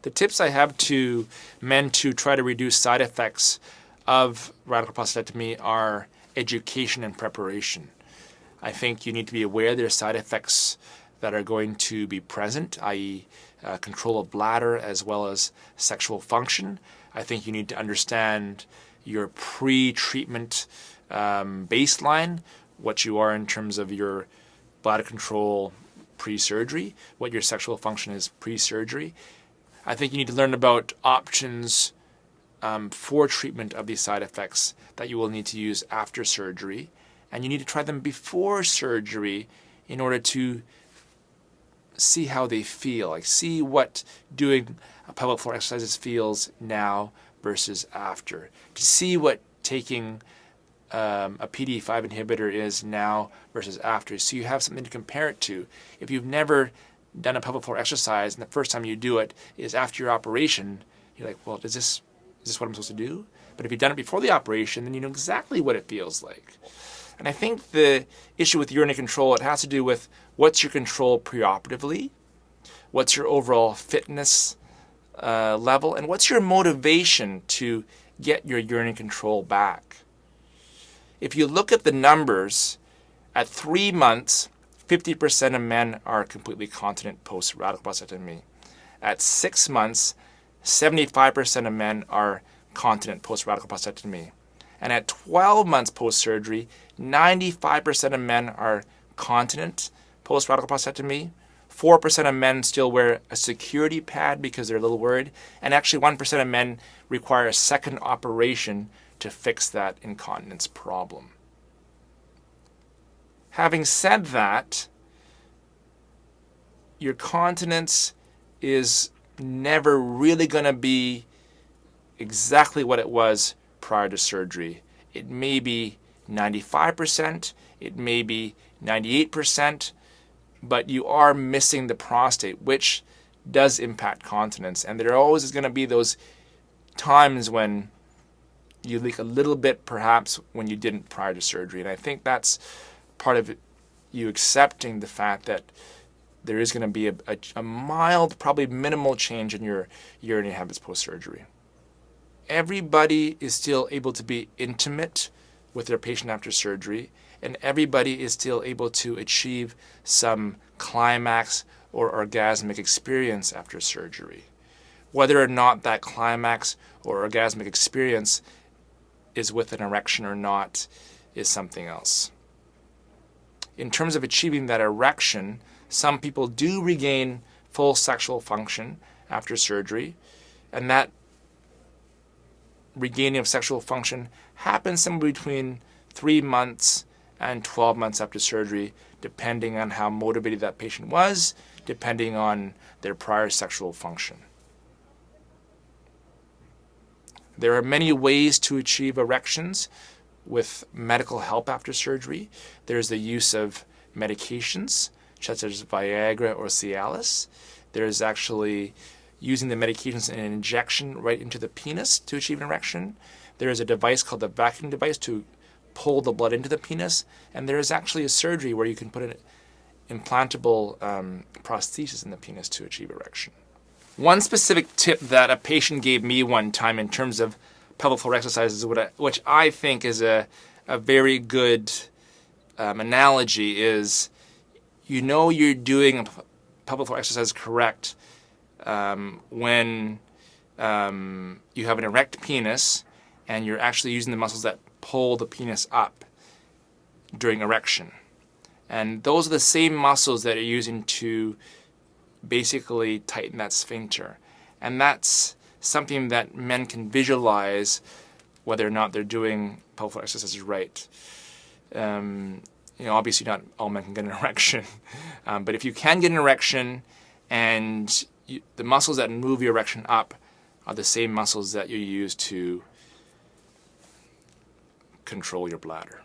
The tips I have to men to try to reduce side effects of radical prostatectomy are education and preparation. I think you need to be aware there are side effects that are going to be present, i.e. Control of bladder as well as sexual function. I think you need to understand your pre-treatment baseline, what you are in terms of your bladder control pre-surgery, what your sexual function is pre-surgery. I think you need to learn about options for treatment of these side effects that you will need to use after surgery. And you need to try them before surgery in order to see how they feel, like see what doing pelvic floor exercises feels now versus after, to see what taking a PDE5 inhibitor is now versus after, so you have something to compare it to. If you've never done a pelvic floor exercise and the first time you do it is after your operation, you're like, well, is this what I'm supposed to do? But if you've done it before the operation, then you know exactly what it feels like. And I think the issue with urinary control, it has to do with what's your control preoperatively, what's your overall fitness level, and what's your motivation to get your urinary control back. If you look at the numbers, at 3 months, 50% of men are completely continent post-radical prostatectomy. At 6 months, 75% of men are continent post-radical prostatectomy. And at 12 months post-surgery, 95% of men are continent post-radical prostatectomy. 4% of men still wear a security pad because they're a little worried. And actually 1% of men require a second operation to fix that incontinence problem. Having said that, your continence is never really going to be exactly what it was prior to surgery. It may be 95%, it may be 98%, but you are missing the prostate, which does impact continence. And there always is going to be those times when you leak a little bit, perhaps, when you didn't prior to surgery. And I think that's part of you accepting the fact that there is going to be a mild, probably minimal change in your urinary habits post-surgery. Everybody is still able to be intimate with their patient after surgery, and everybody is still able to achieve some climax or orgasmic experience after surgery. Whether or not that climax or orgasmic experience is with an erection or not is something else. In terms of achieving that erection, some people do regain full sexual function after surgery, and that regaining of sexual function happens somewhere between 3 months and 12 months after surgery, depending on how motivated that patient was, depending on their prior sexual function. There are many ways to achieve erections with medical help after surgery. There's the use of medications, such as Viagra or Cialis. There's actually using the medications in an injection right into the penis to achieve an erection. There is a device called the vacuum device to pull the blood into the penis. And there is actually a surgery where you can put an implantable prosthesis in the penis to achieve erection. One specific tip that a patient gave me one time in terms of pelvic floor exercises, which I think is a very good analogy, is you know you're doing a pelvic floor exercise correct when you have an erect penis and you're actually using the muscles that pull the penis up during erection. And those are the same muscles that you're using to basically tighten that sphincter. And that's something that men can visualize whether or not they're doing pelvic floor exercises right. Obviously not all men can get an erection, but if you can get an erection and the muscles that move your erection up are the same muscles that you use to control your bladder.